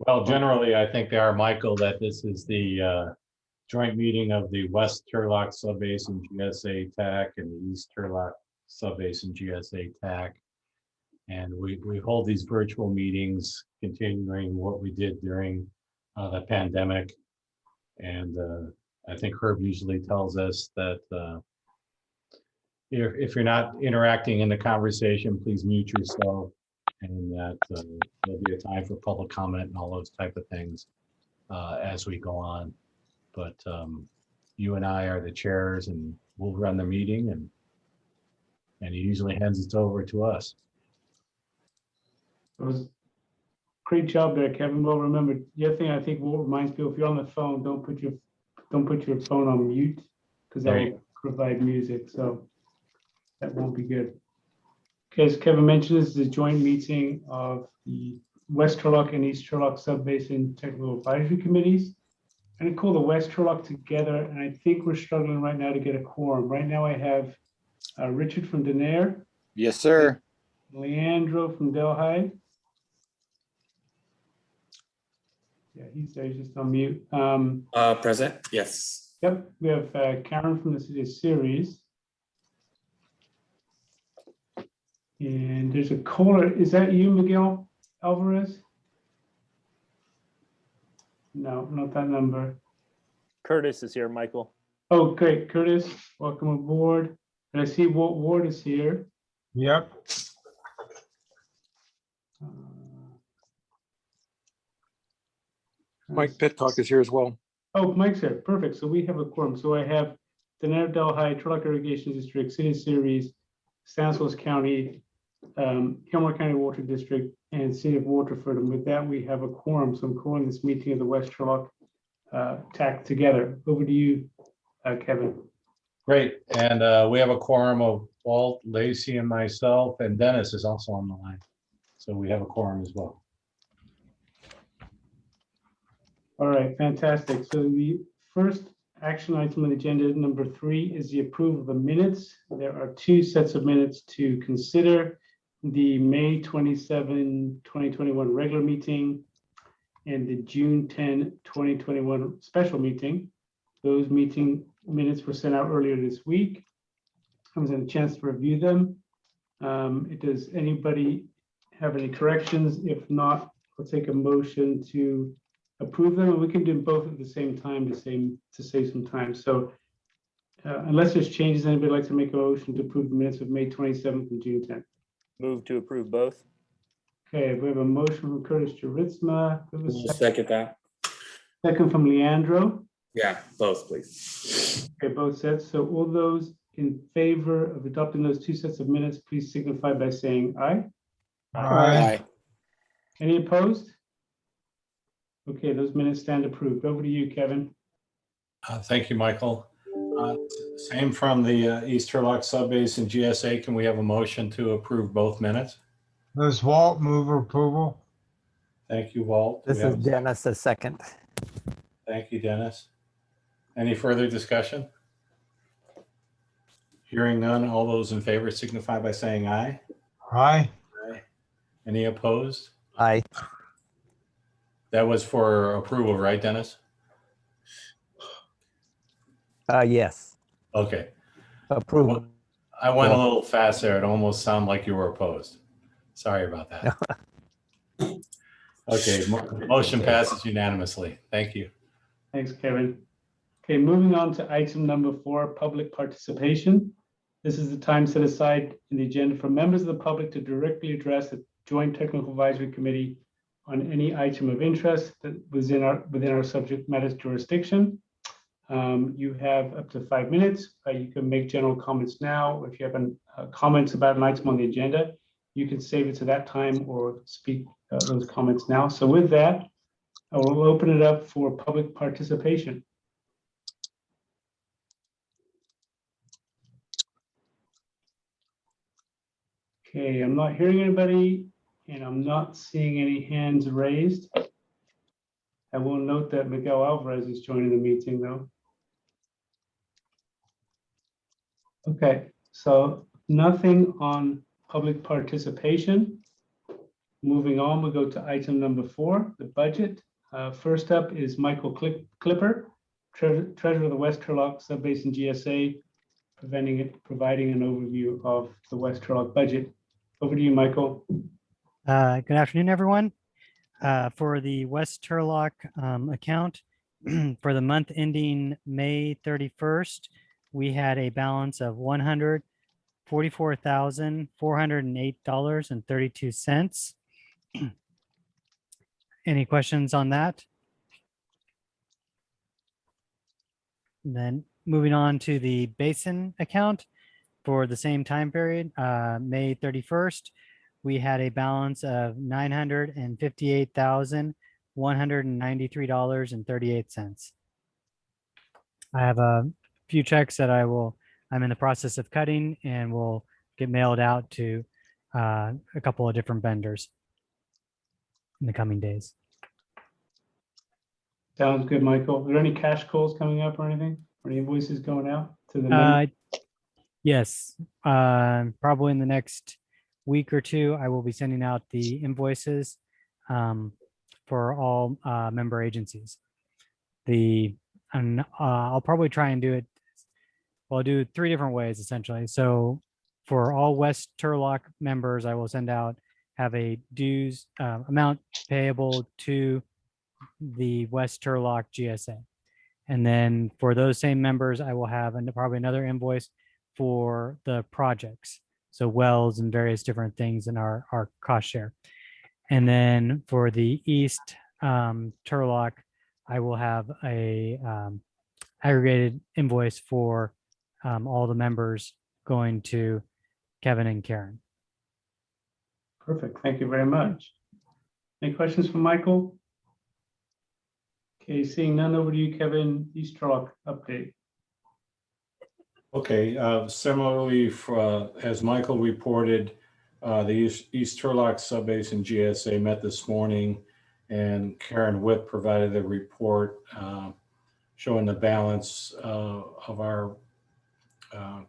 Well, generally, I think they are, Michael, that this is the joint meeting of the West Turlock Subbasin GSA TAC and the East Turlock Subbasin GSA TAC. And we hold these virtual meetings, continuing what we did during the pandemic. And I think Herb usually tells us that if you're not interacting in the conversation, please mute yourself, and that there'll be a time for public comment and all those type of things as we go on. But you and I are the chairs, and we'll run the meeting, and he usually hands it over to us. It was great job there, Kevin. Well, remember, the other thing I think will remind people, if you're on the phone, don't put your phone on mute, because that will provide music. So that won't be good. Okay, as Kevin mentioned, this is a joint meeting of the West Turlock and East Turlock Subbasin Technical Advisory Committees. I'm going to call the West Turlock together, and I think we're struggling right now to get a quorum. Right now I have Richard from Denair. Yes, sir. Leandro from Delhi. Yeah, he's there, he's just on mute. Present, yes. Yep, we have Karen from the city of Ceres. And there's a caller. Is that you, Miguel Alvarez? No, not that number. Curtis is here, Michael. Oh, great, Curtis, welcome aboard. And I see Walt Ward is here. Yep. Mike Pitcock is here as well. Oh, Mike's here, perfect. So we have a quorum. So I have Denair, Delhi, Turlock Irrigation District, City of Ceres, Stanislaus County, Kilmore County Water District, and City of Waterford. And with that, we have a quorum. So I'm calling this meeting of the West Turlock TAC together. Over to you, Kevin. Great, and we have a quorum of Walt, Lacey, and myself, and Dennis is also on the line. So we have a quorum as well. All right, fantastic. So the first action item on the agenda, number 3, is the approval of the minutes. There are 2 sets of minutes to consider: the May 27, 2021 regular meeting and the June 10, 2021 special meeting. Those meeting minutes were sent out earlier this week. I was in a chance to review them. Does anybody have any corrections? If not, I'll take a motion to approve them, and we can do both at the same time to save some time. So unless there's changes, anybody like to make a motion to approve the minutes of May 27th and June 10th? Move to approve both. Okay, we have a motion from Curtis Juritsma. Second that. Second from Leandro. Yeah, both, please. Okay, both sets. So all those in favor of adopting those 2 sets of minutes, please signify by saying aye. Aye. Any opposed? Okay, those minutes stand approved. Over to you, Kevin. Thank you, Michael. Same from the East Turlock Subbasin GSA. Can we have a motion to approve both minutes? Does Walt move approval? Thank you, Walt. This is Dennis, a second. Thank you, Dennis. Any further discussion? Hearing none, all those in favor signify by saying aye. Aye. Aye. Any opposed? Aye. That was for approval, right, Dennis? Yes. Okay. Approval. I went a little fast there. It almost sounded like you were opposed. Sorry about that. Okay, motion passes unanimously. Thank you. Thanks, Kevin. Okay, moving on to item number 4, public participation. This is the time set aside in the agenda for members of the public to directly address the Joint Technical Advisory Committee on any item of interest that was within our subject matter jurisdiction. You have up to 5 minutes. You can make general comments now. If you have comments about an item on the agenda, you can save it to that time or speak those comments now. So with that, I will open it up for public participation. Okay, I'm not hearing anybody, and I'm not seeing any hands raised. I will note that Miguel Alvarez is joining the meeting, though. Okay, so nothing on public participation. Moving on, we'll go to item number 4, the budget. First up is Michael Clipper, Treasurer of the West Turlock Subbasin GSA, providing an overview of the West Turlock budget. Over to you, Michael. Good afternoon, everyone. For the West Turlock account, for the month ending May 31st, we had a balance of $144,408.32. Any questions on that? And then moving on to the basin account for the same time period, May 31st, we had a balance of $958,193.38. I have a few checks that I'm in the process of cutting and will get mailed out to a couple of different vendors in the coming days. Sounds good, Michael. Are there any cash calls coming up or anything? Or any invoices going out to the members? Yes, probably in the next week or two, I will be sending out the invoices for all member agencies. I'll probably try and do it. Well, I'll do 3 different ways essentially. So for all West Turlock members, I will have a dues amount payable to the West Turlock GSA. And then for those same members, I will have probably another invoice for the projects. So wells and various different things in our cost share. And then for the East Turlock, I will have a aggregated invoice for all the members going to Kevin and Karen. Perfect. Thank you very much. Any questions for Michael? Okay, seeing none, over to you, Kevin. East Turlock update. Okay, similarly, as Michael reported, the East Turlock Subbasin GSA met this morning, and Karen Whip provided a report showing the balance of our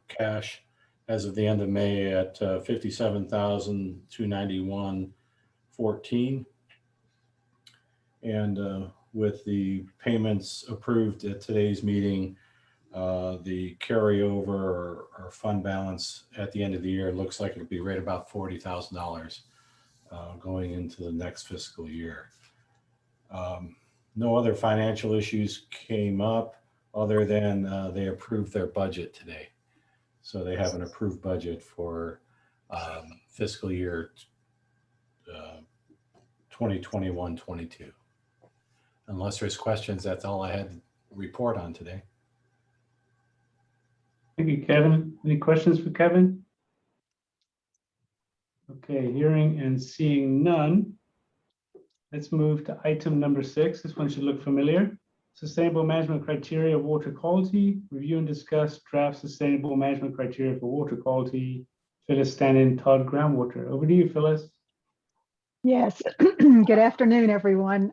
cash as of the end of May at $57,291.14. And with the payments approved at today's meeting, the carryover or fund balance at the end of the year looks like it'll be right about $40,000 going into the next fiscal year. No other financial issues came up other than they approved their budget today. So they have an approved budget for fiscal year 2021-22. Unless there's questions, that's all I had to report on today. Thank you, Kevin. Any questions for Kevin? Okay, hearing and seeing none. Let's move to item number 6. This one should look familiar. Sustainable management criteria of water quality. Review and discuss draft sustainable management criteria for water quality. Phyllis Stanton, Todd Groundwater. Over to you, Phyllis. Yes, good afternoon, everyone.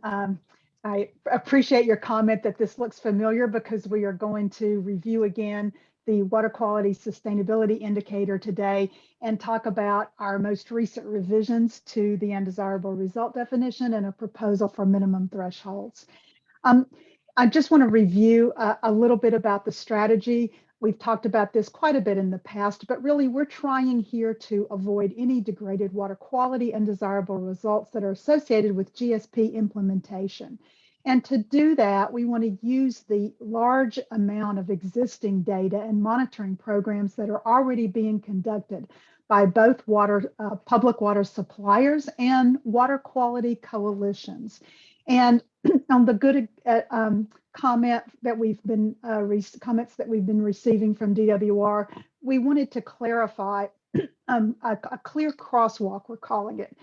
I appreciate your comment that this looks familiar because we are going to review again the water quality sustainability indicator today and talk about our most recent revisions to the undesirable result definition and a proposal for minimum thresholds. I just want to review a little bit about the strategy. We've talked about this quite a bit in the past, but really we're trying here to avoid any degraded water quality and undesirable results that are associated with GSP implementation. And to do that, we want to use the large amount of existing data and monitoring programs that are already being conducted by both public water suppliers and water quality coalitions. And on the good comment that we've been comments that we've been receiving from DWR, we wanted to clarify a clear crosswalk, we're calling it,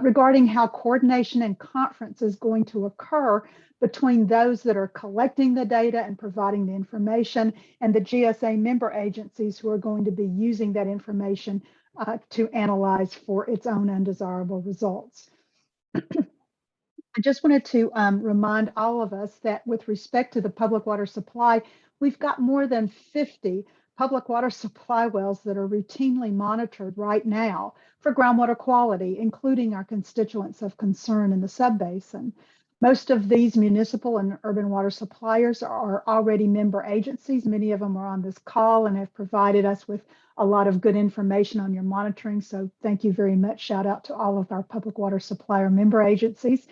regarding how coordination and conference is going to occur between those that are collecting the data and providing the information and the GSA member agencies who are going to be using that information to analyze for its own undesirable results. I just wanted to remind all of us that with respect to the public water supply, we've got more than 50 public water supply wells that are routinely monitored right now for groundwater quality, including our constituents of concern in the subbasin. Most of these municipal and urban water suppliers are already member agencies. Many of them are on this call and have provided us with a lot of good information on your monitoring. So thank you very much. Shout out to all of our public water supplier member agencies.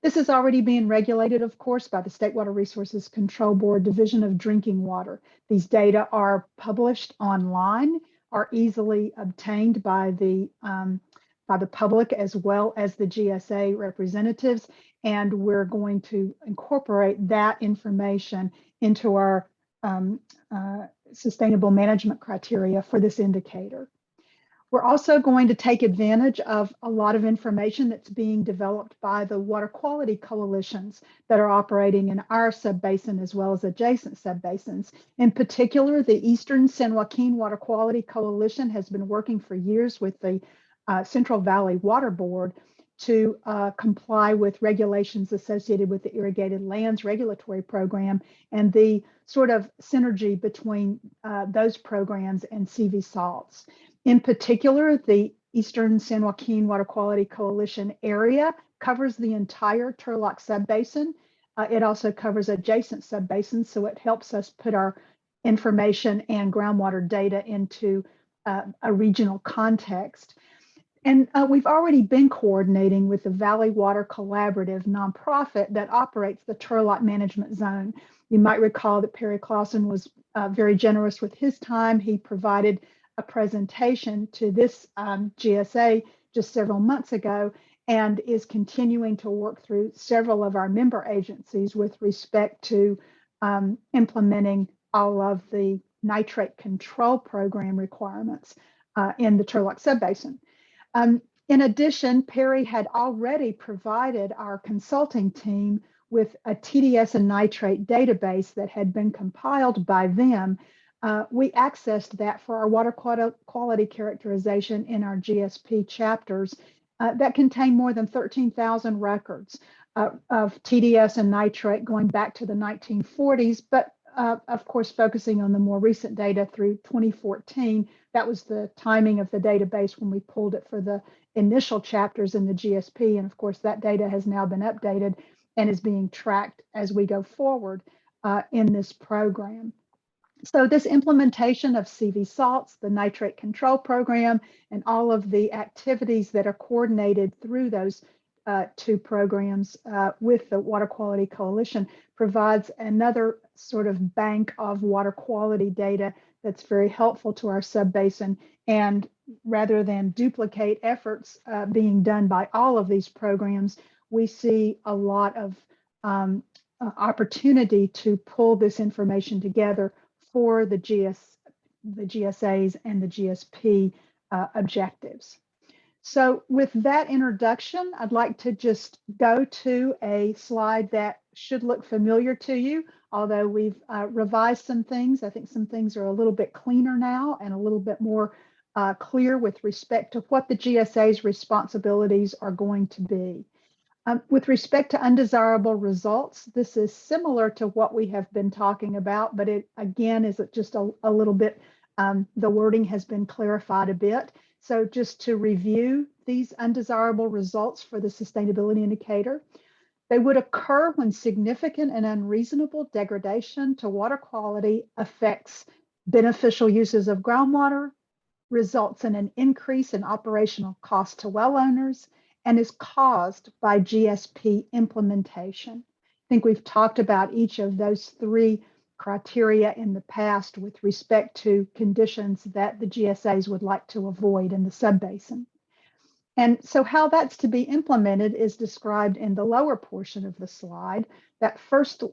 This is already being regulated, of course, by the State Water Resources Control Board Division of Drinking Water. These data are published online, are easily obtained by the public as well as the GSA representatives, and we're going to incorporate that information into our sustainable management criteria for this indicator. We're also going to take advantage of a lot of information that's being developed by the water quality coalitions that are operating in our subbasin as well as adjacent subbasins. In particular, the Eastern San Joaquin Water Quality Coalition has been working for years with the Central Valley Water Board to comply with regulations associated with the Irrigated Lands Regulatory Program and the sort of synergy between those programs and CV salts. In particular, the Eastern San Joaquin Water Quality Coalition area covers the entire Turlock Subbasin. It also covers adjacent subbasins, so it helps us put our information and groundwater data into a regional context. And we've already been coordinating with the Valley Water Collaborative nonprofit that operates the Turlock Management Zone. You might recall that Perry Clausen was very generous with his time. He provided a presentation to this GSA just several months ago and is continuing to work through several of our member agencies with respect to implementing all of the nitrate control program requirements in the Turlock Subbasin. In addition, Perry had already provided our consulting team with a TDS and nitrate database that had been compiled by them. We accessed that for our water quality characterization in our GSP chapters that contain more than 13,000 records of TDS and nitrate going back to the 1940s, but of course, focusing on the more recent data through 2014. That was the timing of the database when we pulled it for the initial chapters in the GSP. And of course, that data has now been updated and is being tracked as we go forward in this program. So this implementation of CV salts, the nitrate control program, and all of the activities that are coordinated through those two programs with the Water Quality Coalition provides another sort of bank of water quality data that's very helpful to our subbasin. And rather than duplicate efforts being done by all of these programs, we see a lot of opportunity to pull this information together for the GSAs and the GSP objectives. So with that introduction, I'd like to just go to a slide that should look familiar to you, although we've revised some things. I think some things are a little bit cleaner now and a little bit more clear with respect to what the GSA's responsibilities are going to be. With respect to undesirable results, this is similar to what we have been talking about, but it again is just a little bit, the wording has been clarified a bit. So just to review these undesirable results for the sustainability indicator, they would occur when significant and unreasonable degradation to water quality affects beneficial uses of groundwater, results in an increase in operational cost to well owners, and is caused by GSP implementation. I think we've talked about each of those three criteria in the past with respect to conditions that the GSAs would like to avoid in the subbasin. And so how that's to be implemented is described in the lower portion of the slide. That first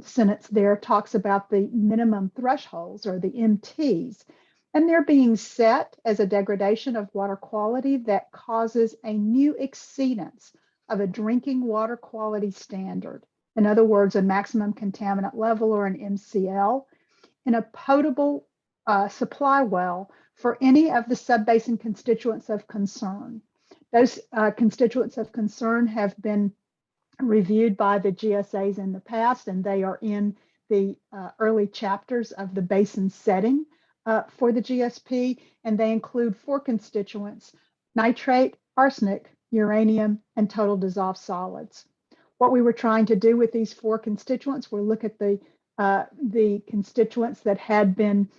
sentence there talks about the minimum thresholds, or the MTs, and they're being set as a degradation of water quality that causes a new exceedance of a drinking water quality standard. In other words, a maximum contaminant level, or an MCL, in a potable supply well for any of the subbasin constituents of concern. Those constituents of concern have been reviewed by the GSAs in the past, and they are in the early chapters of the basin setting for the GSP, and they include 4 constituents: nitrate, arsenic, uranium, and total dissolved solids. What we were trying to do with these 4 constituents were look at the constituents that had been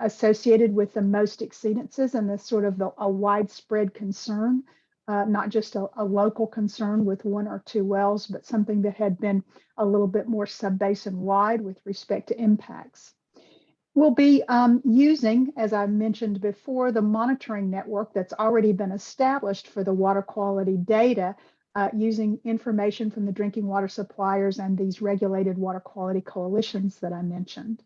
associated with the most exceedances and the sort of a widespread concern, not just a local concern with 1 or 2 wells, but something that had been a little bit more subbasin wide with respect to impacts. We'll be using, as I mentioned before, the monitoring network that's already been established for the water quality data, using information from the drinking water suppliers and these regulated water quality coalitions that I mentioned.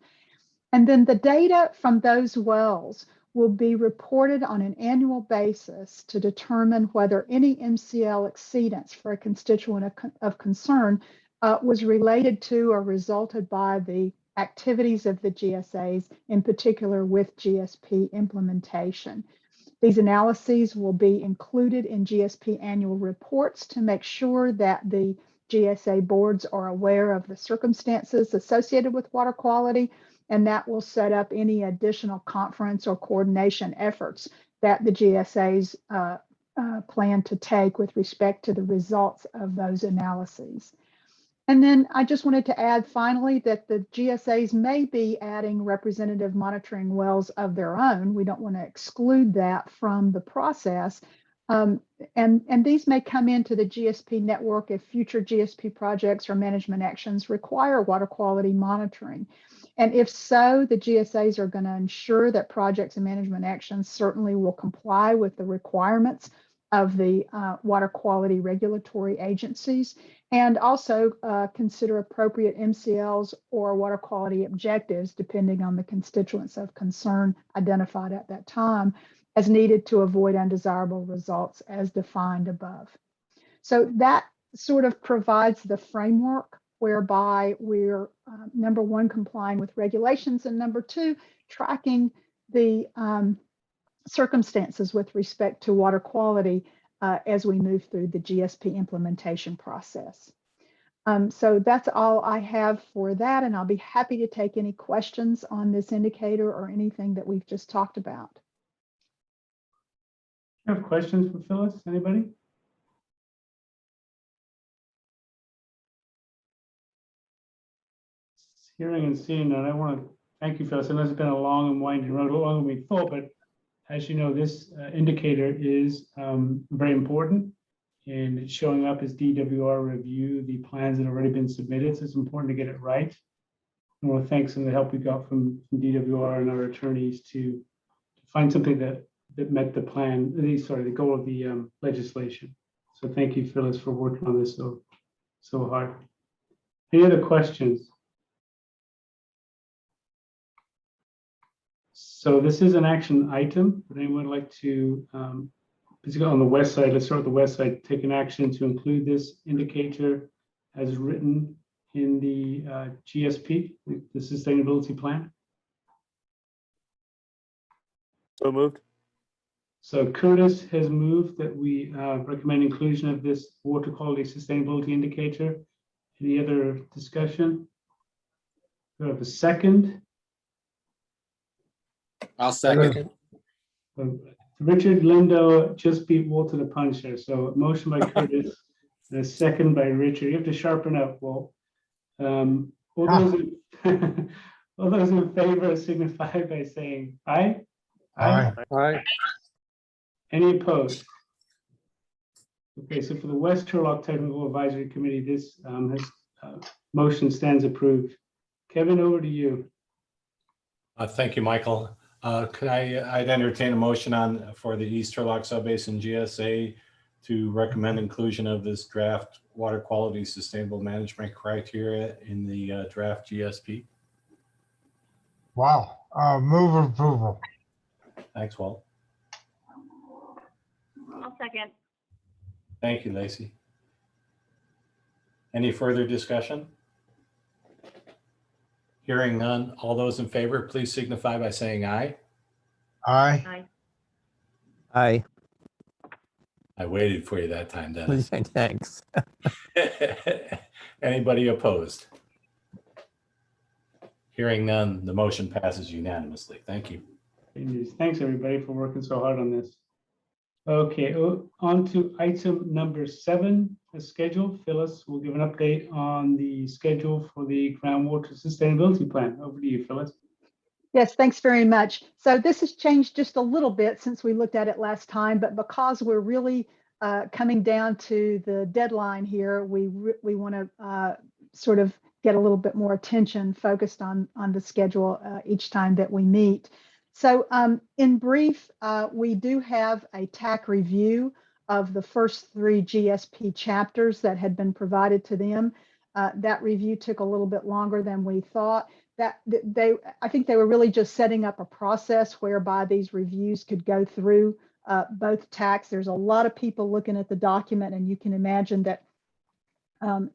And then the data from those wells will be reported on an annual basis to determine whether any MCL exceedance for a constituent of concern was related to or resulted by the activities of the GSAs, in particular with GSP implementation. These analyses will be included in GSP annual reports to make sure that the GSA boards are aware of the circumstances associated with water quality, and that will set up any additional conference or coordination efforts that the GSAs plan to take with respect to the results of those analyses. And then I just wanted to add finally that the GSAs may be adding representative monitoring wells of their own. We don't want to exclude that from the process. And these may come into the GSP network if future GSP projects or management actions require water quality monitoring. And if so, the GSAs are going to ensure that projects and management actions certainly will comply with the requirements of the water quality regulatory agencies, and also consider appropriate MCLs or water quality objectives, depending on the constituents of concern identified at that time, as needed to avoid undesirable results as defined above. So that sort of provides the framework whereby we're, number 1, complying with regulations, and number 2, tracking the circumstances with respect to water quality as we move through the GSP implementation process. So that's all I have for that, and I'll be happy to take any questions on this indicator or anything that we've just talked about. I have questions for Phyllis. Anybody? Hearing and seeing none, I want to thank you, Phyllis. I know it's been a long and winding road, a lot longer than we thought, but as you know, this indicator is very important, and it's showing up as DWR review, the plans that have already been submitted. So it's important to get it right. I want to thank some of the help we got from DWR and our attorneys to find something that met the plan, the goal of the legislation. So thank you, Phyllis, for working on this so hard. Any other questions? So this is an action item. Would anyone like to, basically on the west side, let's start with the west side, take an action to include this indicator as written in the GSP, the sustainability plan? So moved. So Curtis has moved that we recommend inclusion of this water quality sustainability indicator. Any other discussion? Do I have a second? I'll second. Richard Lindo just beat Walt to the punch there. So a motion by Curtis and a second by Richard. You have to sharpen up, Walt. All those in favor signify by saying aye. Aye. Aye. Any opposed? Okay, so for the West Turlock Technical Advisory Committee, this motion stands approved. Kevin, over to you. Thank you, Michael. I'd entertain a motion for the East Turlock Subbasin GSA to recommend inclusion of this draft water quality sustainable management criteria in the draft GSP. Wow. Move approval. Thanks, Walt. I'll second. Thank you, Lacey. Any further discussion? Hearing none, all those in favor, please signify by saying aye. Aye. Aye. Aye. I waited for you that time, Dennis. Thanks. Anybody opposed? Hearing none, the motion passes unanimously. Thank you. Great news. Thanks, everybody, for working so hard on this. Okay, on to item number 7, the schedule. Phyllis will give an update on the schedule for the groundwater sustainability plan. Over to you, Phyllis. Yes, thanks very much. So this has changed just a little bit since we looked at it last time, but because we're really coming down to the deadline here, we want to sort of get a little bit more attention focused on the schedule each time that we meet. So in brief, we do have a TAC review of the first 3 GSP chapters that had been provided to them. That review took a little bit longer than we thought. I think they were really just setting up a process whereby these reviews could go through both TACs. There's a lot of people looking at the document, and you can imagine that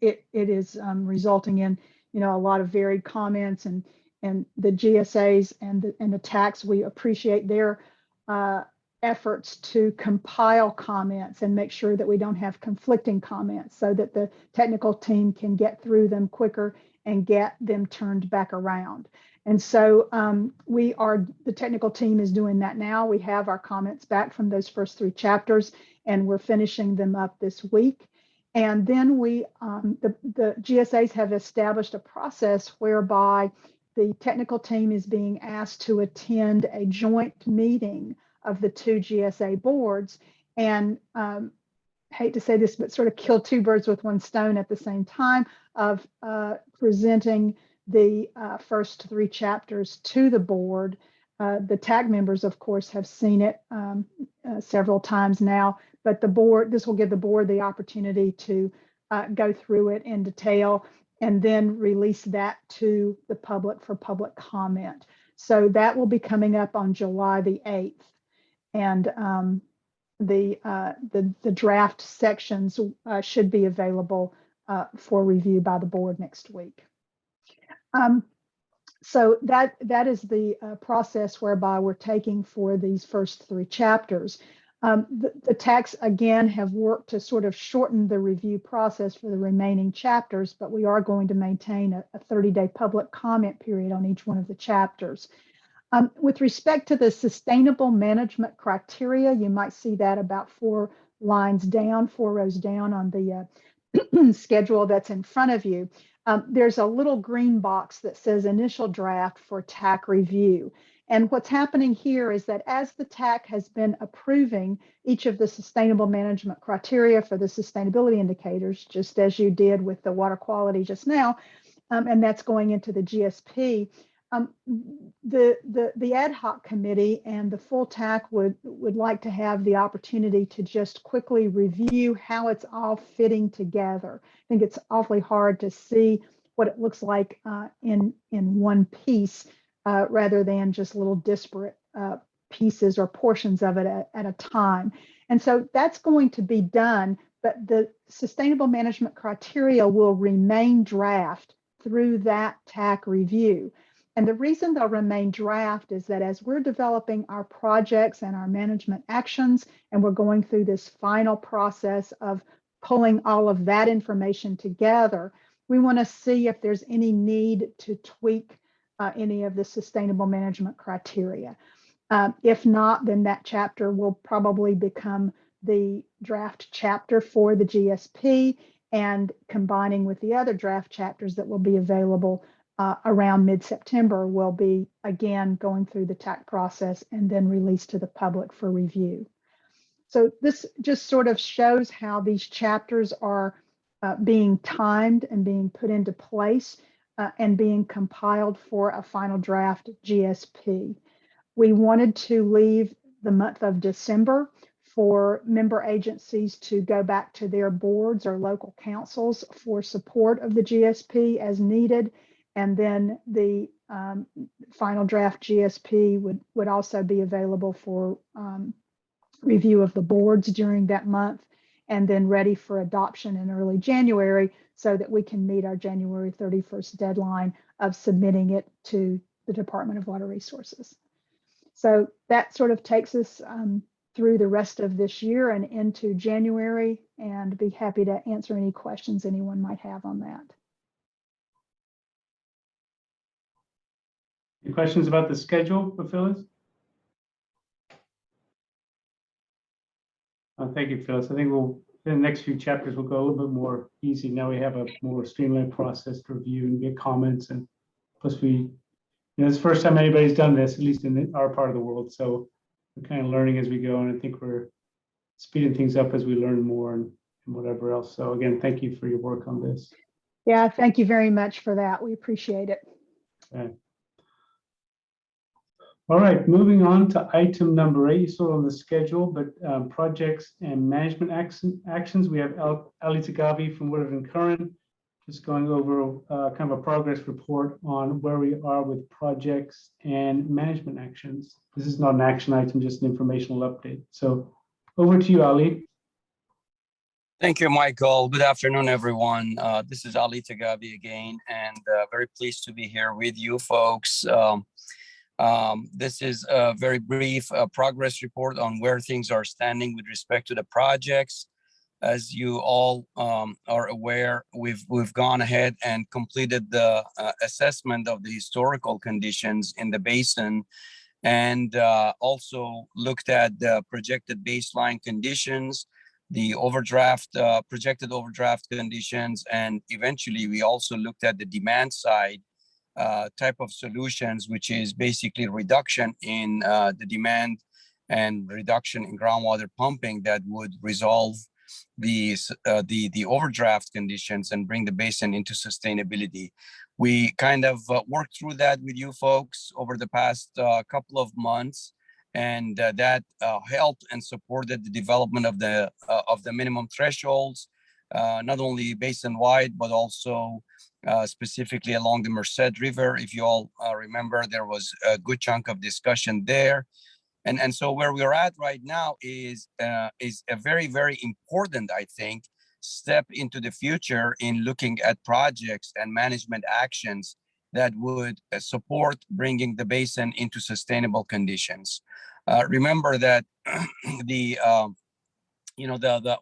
it is resulting in, you know, a lot of varied comments, and the GSAs and the TACs, we appreciate their efforts to compile comments and make sure that we don't have conflicting comments so that the technical team can get through them quicker and get them turned back around. And so the technical team is doing that now. We have our comments back from those first 3 chapters, and we're finishing them up this week. And then the GSAs have established a process whereby the technical team is being asked to attend a joint meeting of the 2 GSA boards, and hate to say this, but sort of kill 2 birds with 1 stone at the same time of presenting the first 3 chapters to the board. The TAC members, of course, have seen it several times now, but this will give the board the opportunity to go through it in detail and then release that to the public for public comment. So that will be coming up on July the 8th. And the draft sections should be available for review by the board next week. So that is the process whereby we're taking for these first 3 chapters. The TACs, again, have worked to sort of shorten the review process for the remaining chapters, but we are going to maintain a 30-day public comment period on each one of the chapters. With respect to the sustainable management criteria, you might see that about 4 rows down on the schedule that's in front of you. There's a little green box that says initial draft for TAC review. And what's happening here is that as the TAC has been approving each of the sustainable management criteria for the sustainability indicators, just as you did with the water quality just now, and that's going into the GSP, the ad hoc committee and the full TAC would like to have the opportunity to just quickly review how it's all fitting together. I think it's awfully hard to see what it looks like in one piece rather than just little disparate pieces or portions of it at a time. And so that's going to be done, but the sustainable management criteria will remain draft through that TAC review. And the reason they'll remain draft is that as we're developing our projects and our management actions, and we're going through this final process of pulling all of that information together, we want to see if there's any need to tweak any of the sustainable management criteria. If not, then that chapter will probably become the draft chapter for the GSP, and combining with the other draft chapters that will be available around mid-September will be, again, going through the TAC process and then released to the public for review. So this just sort of shows how these chapters are being timed and being put into place and being compiled for a final draft GSP. We wanted to leave the month of December for member agencies to go back to their boards or local councils for support of the GSP as needed. And then the final draft GSP would also be available for review of the boards during that month, and then ready for adoption in early January so that we can meet our January 31st deadline of submitting it to the Department of Water Resources. So that sort of takes us through the rest of this year and into January, and be happy to answer any questions anyone might have on that. Any questions about the schedule for Phyllis? Thank you, Phyllis. I think in the next few chapters, we'll go a little bit more easy. Now we have a more streamlined process to review and get comments, and plus it's the first time anybody's done this, at least in our part of the world. So we're kind of learning as we go, and I think we're speeding things up as we learn more and whatever else. So again, thank you for your work on this. Yeah, thank you very much for that. We appreciate it. Okay. All right, moving on to item number 8, sort of on the schedule, but projects and management actions. We have Ali Tagavi from Woodard and Curran just going over kind of a progress report on where we are with projects and management actions. This is not an action item, just an informational update. So over to you, Ali. Thank you, Michael. Good afternoon, everyone. This is Ali Tagavi again, and very pleased to be here with you folks. This is a very brief progress report on where things are standing with respect to the projects. As you all are aware, we've gone ahead and completed the assessment of the historical conditions in the basin, and also looked at the projected baseline conditions, the overdraft, projected overdraft conditions, and eventually we also looked at the demand side type of solutions, which is basically reduction in the demand and reduction in groundwater pumping that would resolve the overdraft conditions and bring the basin into sustainability. We kind of worked through that with you folks over the past couple of months, and that helped and supported the development of the minimum thresholds, not only basin-wide, but also specifically along the Merced River. If you all remember, there was a good chunk of discussion there. And so where we're at right now is a very, very important, I think, step into the future in looking at projects and management actions that would support bringing the basin into sustainable conditions. Remember that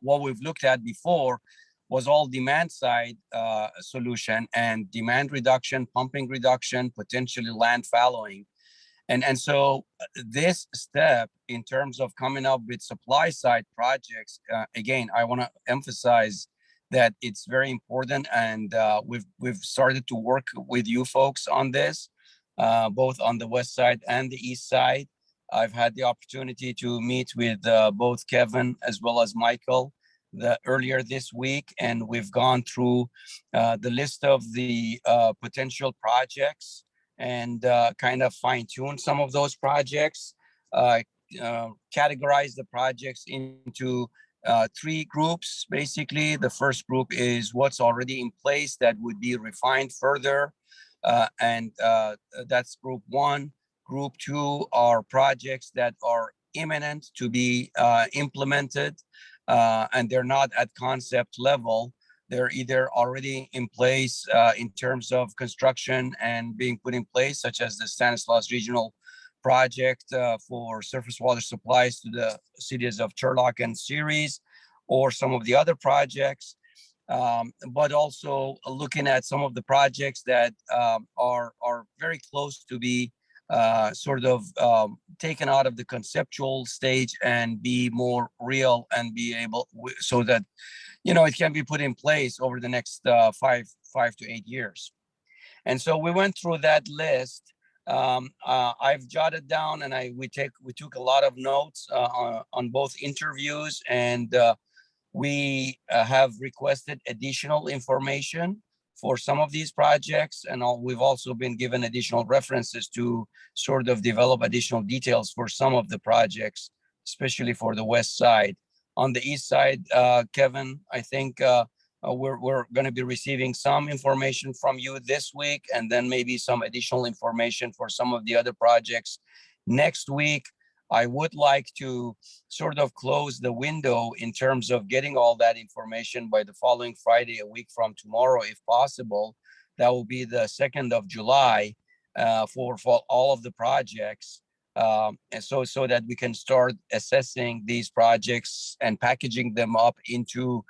what we've looked at before was all demand side solution and demand reduction, pumping reduction, potentially land fallowing. And so this step in terms of coming up with supply side projects, again, I want to emphasize that it's very important, and we've started to work with you folks on this, both on the west side and the east side. I've had the opportunity to meet with both Kevin as well as Michael earlier this week, and we've gone through the list of the potential projects and kind of fine-tune some of those projects, categorize the projects into 3 groups. Basically, the first group is what's already in place that would be refined further, and that's group 1. Group 2 are projects that are imminent to be implemented, and they're not at concept level. They're either already in place in terms of construction and being put in place, such as the Stanislaus Regional Project for surface water supplies to the cities of Turlock and Ceres, or some of the other projects, but also looking at some of the projects that are very close to be taken out of the conceptual stage and be more real and be able so that it can be put in place over the next 5 to 8 years. And so we went through that list. I've jotted down, and we took a lot of notes on both interviews, and we have requested additional information for some of these projects, and we've also been given additional references to sort of develop additional details for some of the projects, especially for the west side. On the east side, Kevin, I think we're going to be receiving some information from you this week, and then maybe some additional information for some of the other projects next week. I would like to sort of close the window in terms of getting all that information by the following Friday, a week from tomorrow, if possible. That will be the 2nd of July for all of the projects. And so that we can start assessing these projects and packaging them up into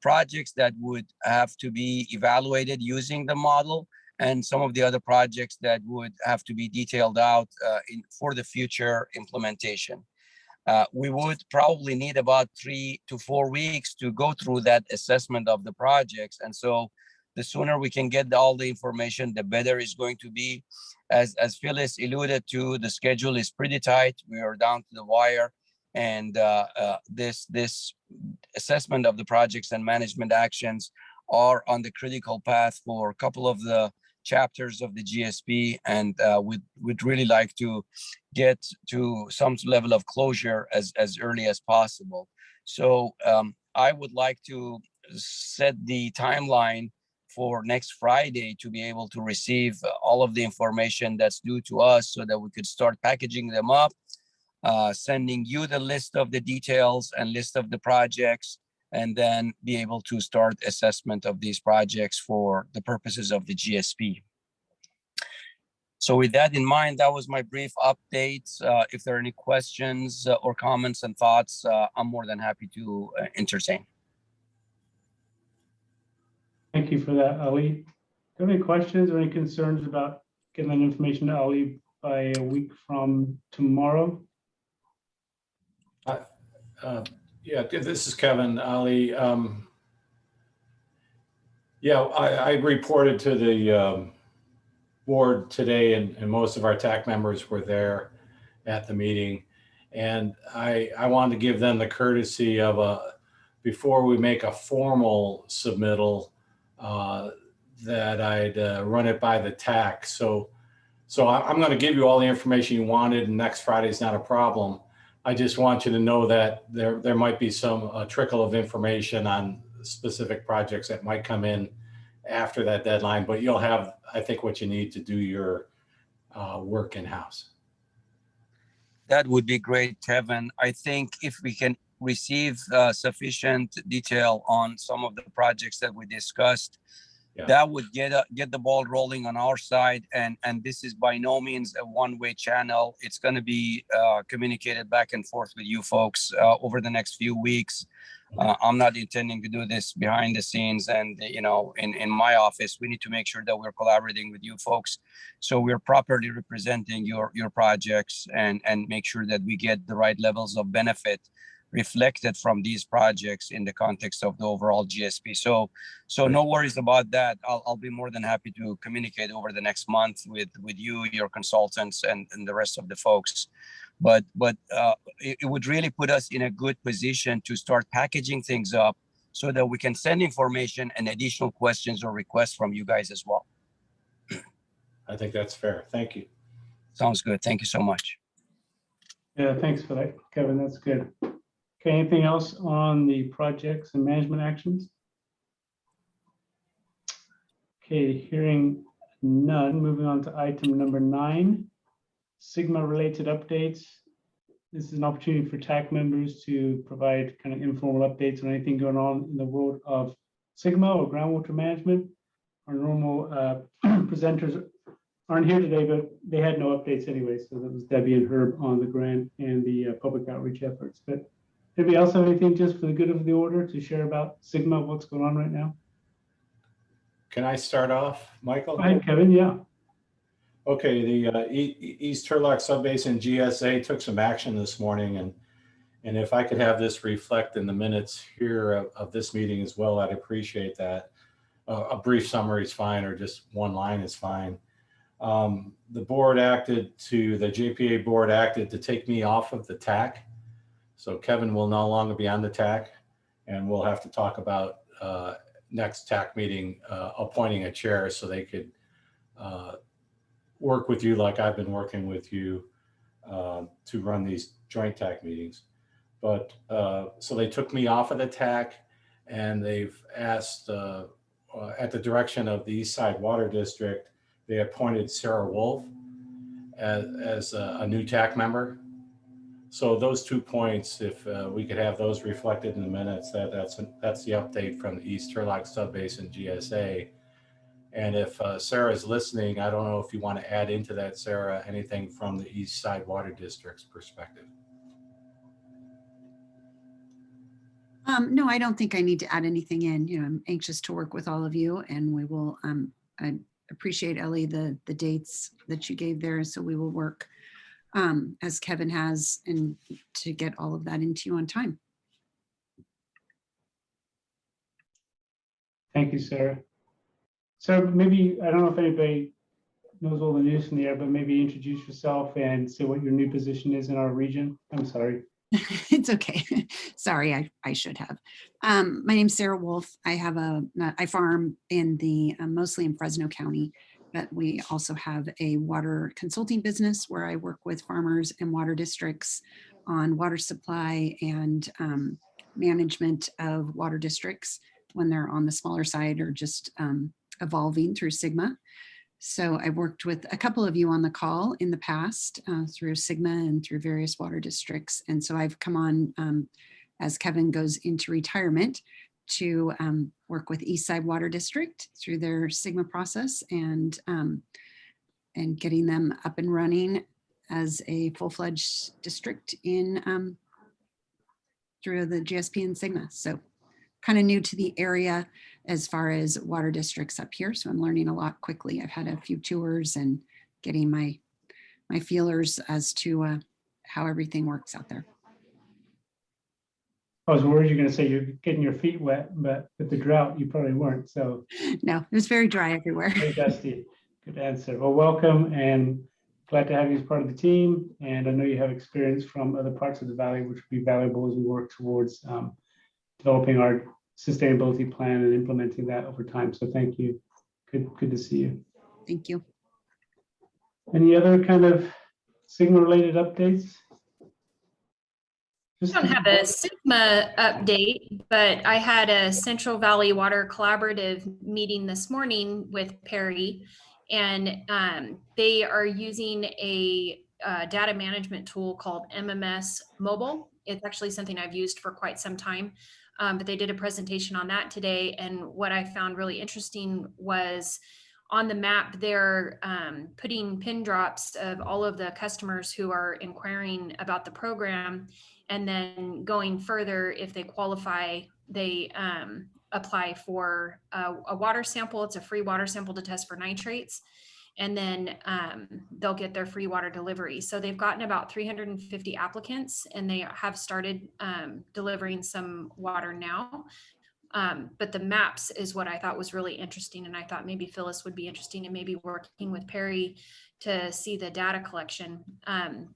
projects that would have to be evaluated using the model, and some of the other projects that would have to be detailed out for the future implementation. We would probably need about 3 to 4 weeks to go through that assessment of the projects. And so the sooner we can get all the information, the better it's going to be. As Phyllis alluded to, the schedule is pretty tight. We are down to the wire. And this assessment of the projects and management actions are on the critical path for a couple of the chapters of the GSP, and we'd really like to get to some level of closure as early as possible. So I would like to set the timeline for next Friday to be able to receive all of the information that's due to us so that we could start packaging them up, sending you the list of the details and list of the projects, and then be able to start assessment of these projects for the purposes of the GSP. So with that in mind, that was my brief update. If there are any questions or comments and thoughts, I'm more than happy to entertain. Thank you for that, Ali. Do you have any questions or any concerns about getting that information to Ali by a week from tomorrow? Yeah, this is Kevin, Ali. Yeah, I reported to the board today, and most of our TAC members were there at the meeting. And I wanted to give them the courtesy of before we make a formal submittal, that I'd run it by the TAC. So I'm going to give you all the information you wanted, and next Friday is not a problem. I just want you to know that there might be some trickle of information on specific projects that might come in after that deadline, but you'll have, I think, what you need to do your work in-house. That would be great, Kevin. I think if we can receive sufficient detail on some of the projects that we discussed, Yeah. that would get the ball rolling on our side. And this is by no means a one-way channel. It's going to be communicated back and forth with you folks over the next few weeks. I'm not intending to do this behind the scenes, and in my office, we need to make sure that we're collaborating with you folks, so we're properly representing your projects and make sure that we get the right levels of benefit reflected from these projects in the context of the overall GSP. So no worries about that. I'll be more than happy to communicate over the next month with you, your consultants, and the rest of the folks. But it would really put us in a good position to start packaging things up so that we can send information and additional questions or requests from you guys as well. I think that's fair. Thank you. Sounds good. Thank you so much. Yeah, thanks for that, Kevin. That's good. Okay, anything else on the projects and management actions? Okay, hearing none, moving on to item number 9. Sigma related updates. This is an opportunity for TAC members to provide kind of informal updates on anything going on in the world of Sigma or groundwater management. Our normal presenters aren't here today, but they had no updates anyway. So that was Debbie and Herb on the grant and the public outreach efforts. But anybody else have anything just for the good of the order to share about Sigma, what's going on right now? Can I start off, Michael? Go ahead, Kevin. Yeah. Okay, the East Turlock Subbasin GSA took some action this morning, and if I could have this reflect in the minutes here of this meeting as well, I'd appreciate that. A brief summary is fine, or just one line is fine. The JPA board acted to take me off of the TAC. So Kevin will no longer be on the TAC, and we'll have to talk about next TAC meeting, appointing a chair so they could work with you like I've been working with you to run these joint TAC meetings. But so they took me off of the TAC, and they've asked, at the direction of the East Side Water District, they appointed Sarah Wolf as a new TAC member. So those 2 points, if we could have those reflected in the minutes, that's the update from the East Turlock Subbasin GSA. And if Sarah's listening, I don't know if you want to add into that, Sarah, anything from the East Side Water District's perspective. No, I don't think I need to add anything in. I'm anxious to work with all of you, and we will. I appreciate, Ellie, the dates that you gave there. So we will work as Kevin has and to get all of that into you on time. Thank you, Sarah. So maybe, I don't know if anybody knows all the news from the air, but maybe introduce yourself and say what your new position is in our region. I'm sorry. It's okay. Sorry, I should have. My name's Sarah Wolf. I farm in the mostly in Fresno County, but we also have a water consulting business where I work with farmers and water districts on water supply and management of water districts when they're on the smaller side or just evolving through Sigma. So I've worked with a couple of you on the call in the past through Sigma and through various water districts. And so I've come on as Kevin goes into retirement to work with Eastside Water District through their Sigma process and getting them up and running as a full-fledged district in through the GSP and Sigma. So kind of new to the area as far as water districts up here. So I'm learning a lot quickly. I've had a few tours and getting my feelers as to how everything works out there. I was worried you're going to say you're getting your feet wet, but with the drought, you probably weren't. So No, it was very dry everywhere. very dusty. Good answer. Well, welcome and glad to have you as part of the team. And I know you have experience from other parts of the valley, which will be valuable as we work towards developing our sustainability plan and implementing that over time. So thank you. Good to see you. Thank you. Any other kind of Sigma related updates? I don't have a Sigma update, but I had a Central Valley Water Collaborative meeting this morning with Perry, and they are using a data management tool called MMS Mobile. It's actually something I've used for quite some time, but they did a presentation on that today. And what I found really interesting was on the map, they're putting pin drops of all of the customers who are inquiring about the program. And then going further, if they qualify, they apply for a water sample. It's a free water sample to test for nitrates. And then they'll get their free water delivery. So they've gotten about 350 applicants and they have started delivering some water now. But the maps is what I thought was really interesting. And I thought maybe Phyllis would be interesting in maybe working with Perry to see the data collection.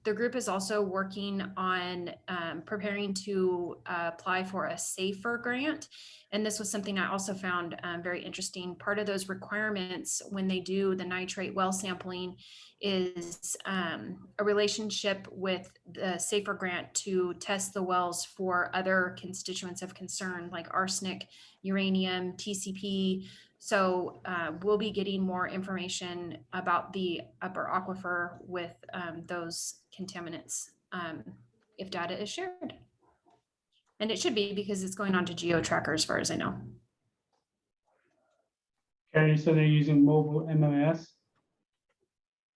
The group is also working on preparing to apply for a SAFER grant. And this was something I also found very interesting. Part of those requirements when they do the nitrate well sampling is a relationship with the SAFER grant to test the wells for other constituents of concern like arsenic, uranium, TCP. So we'll be getting more information about the upper aquifer with those contaminants if data is shared. And it should be because it's going on to GeoTracker as far as I know. Karen, you said they're using mobile MMS.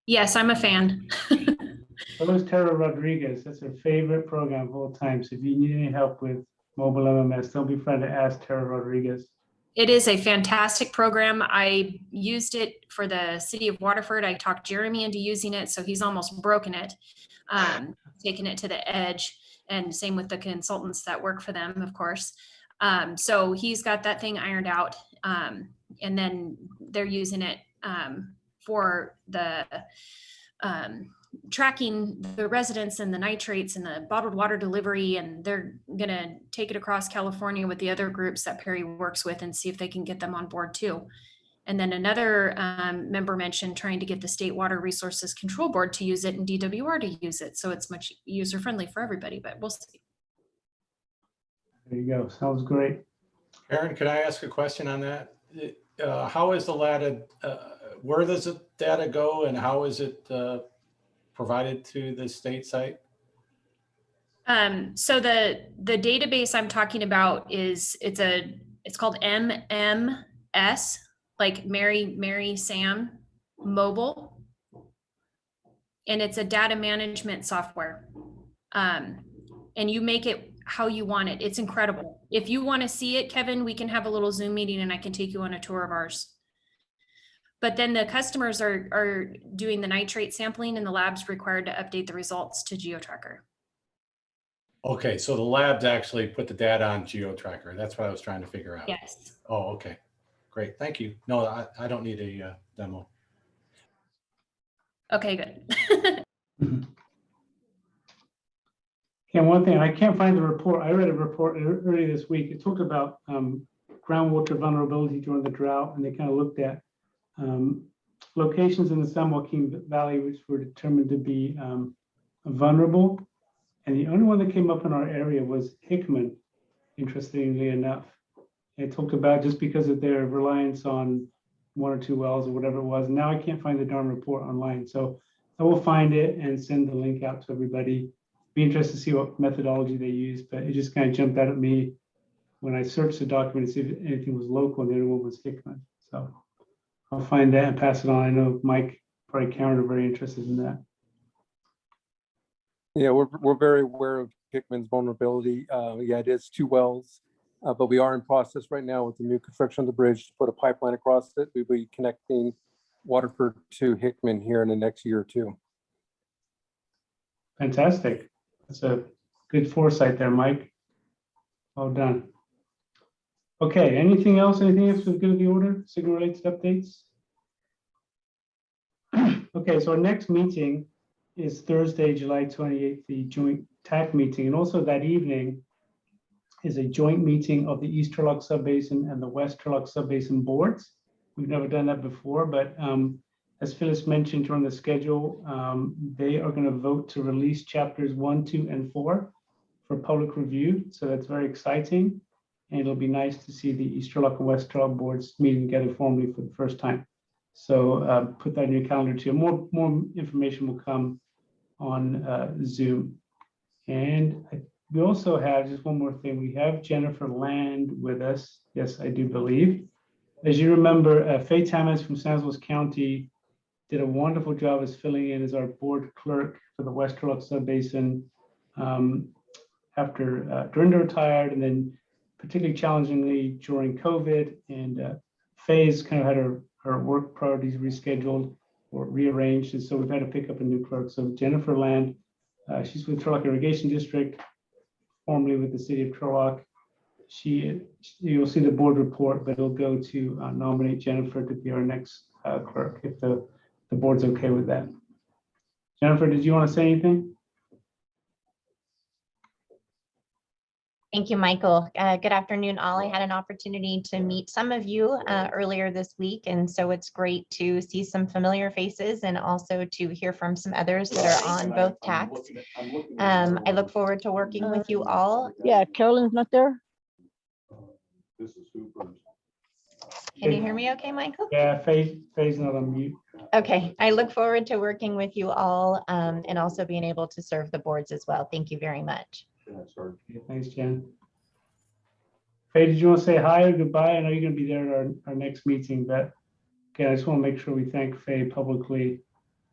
Yes, I'm a fan. So is Tara Rodriguez. That's her favorite program of all time. So if you need any help with mobile MMS, don't be afraid to ask Tara Rodriguez. It is a fantastic program. I used it for the city of Waterford. I talked Jeremy into using it, so he's almost broken it, taken it to the edge. And same with the consultants that work for them, of course. So he's got that thing ironed out. And then they're using it for the tracking the residents and the nitrates and the bottled water delivery. And they're going to take it across California with the other groups that Perry works with and see if they can get them on board too. And then another member mentioned trying to get the State Water Resources Control Board to use it and DWR to use it. So it's much user-friendly for everybody, but we'll see. There you go. Sounds great. Aaron, can I ask a question on that? How is the data, where does the data go and how is it provided to the state site? So the database I'm talking about is it's called MMS, like Mary Sam Mobile, and it's a data management software. And you make it how you want it. It's incredible. If you want to see it, Kevin, we can have a little Zoom meeting and I can take you on a tour of ours. But then the customers are doing the nitrate sampling and the lab's required to update the results to GeoTracker. Okay, so the labs actually put the data on GeoTracker. That's what I was trying to figure out. Yes. Oh, okay. Great. Thank you. No, I don't need a demo. Okay, good. And one thing, I can't find the report. I read a report earlier this week. It talked about groundwater vulnerability during the drought, and they kind of looked at locations in the San Joaquin Valley which were determined to be vulnerable. And the only one that came up in our area was Hickman, interestingly enough. It talked about just because of their reliance on 1 or 2 wells or whatever it was. Now I can't find the darn report online. So I will find it and send the link out to everybody. Be interested to see what methodology they use, but it just kind of jumped out at me when I searched the document to see if anything was local, and the other one was Hickman. So I'll find that and pass it on. I know Mike, probably Karen are very interested in that. Yeah, we're very aware of Hickman's vulnerability. Yeah, it is 2 wells, but we are in process right now with the new construction of the bridge to put a pipeline across it. We'll be connecting Waterford to Hickman here in the next year or 2. Fantastic. That's a good foresight there, Mike. Well done. Okay, anything else? Anything else with good of the order? Signal related updates? Okay, so our next meeting is Thursday, July 28th, the joint TAC meeting. And also that evening is a joint meeting of the East Turlock Subbasin and the West Turlock Subbasin boards. We've never done that before, but as Phyllis mentioned during the schedule, they are going to vote to release chapters 1, 2, and 4 for public review. So that's very exciting. And it'll be nice to see the East Turlock and West Turlock boards meeting together formally for the first time. So put that in your calendar too. More information will come on Zoom. And we also have just one more thing. We have Jennifer Land with us. Yes, I do believe. As you remember, Faye Tamas from San Luis County did a wonderful job as filling in as our board clerk for the West Turlock Subbasin after Dorinda retired, and then particularly challengingly during COVID. And Faye's kind of had her work priorities rescheduled or rearranged, and so we've had to pick up a new clerk. So Jennifer Land, she's with Turlock Irrigation District, formerly with the city of Turlock. You'll see the board report, but it'll go to nominate Jennifer to be our next clerk if the board's okay with that. Jennifer, did you want to say anything? Thank you, Michael. Good afternoon, all. I had an opportunity to meet some of you earlier this week, and so it's great to see some familiar faces and also to hear from some others that are on both TACs. I look forward to working with you all. Yeah, Carolyn's not there. Can you hear me okay, Michael? Yeah, Faye's not on mute. Okay, I look forward to working with you all and also being able to serve the boards as well. Thank you very much. Okay, thanks, Jen. Faye, did you want to say hi or goodbye? I know you're going to be there at our next meeting, but okay, I just want to make sure we thank Faye publicly.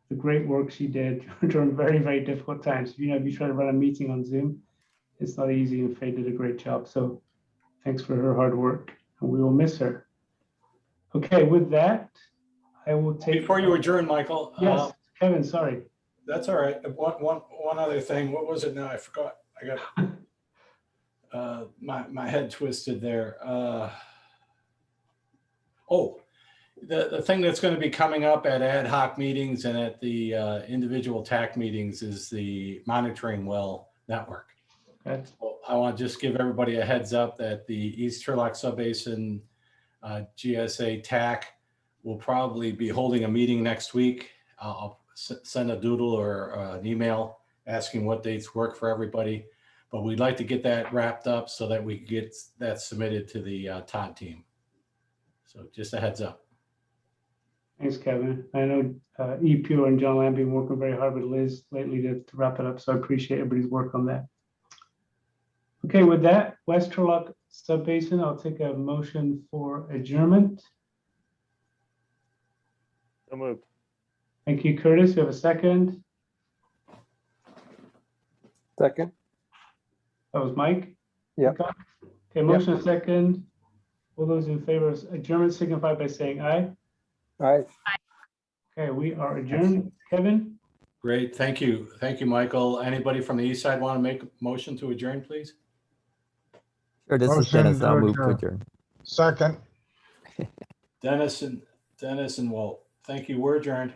The great work she did during very, very difficult times. You know, if you try to run a meeting on Zoom, it's not easy, and Faye did a great job. So thanks for her hard work, and we will miss her. Okay, with that, I will take. Before you adjourn, Michael. Yes, Kevin, sorry. That's all right. One other thing. What was it now? I forgot. I got my head twisted there. The thing that's going to be coming up at ad hoc meetings and at the individual TAC meetings is the monitoring well network. Okay. So I want to just give everybody a heads up that the East Turlock Subbasin GSA TAC will probably be holding a meeting next week. I'll send a doodle or an email asking what dates work for everybody, but we'd like to get that wrapped up so that we can get that submitted to the Todd team. So just a heads up. Thanks, Kevin. I know EPO and John Lamb have been working very hard with Liz lately to wrap it up, so I appreciate everybody's work on that. Okay, with that, West Turlock Subbasin, I'll take a motion for adjournment. So moved. Thank you, Curtis. You have a second? Second. That was Mike? Yeah. Okay, motion and second. All those in favor of adjournment signify by saying aye. All right. Okay, we are adjourned. Kevin? Great, thank you. Thank you, Michael. Anybody from the east side want to make a motion to adjourn, please? Sure, this is Motion Dennis. I'll to move to adjourn. adjourn. Second. Dennis and Walt, thank you. We're adjourned.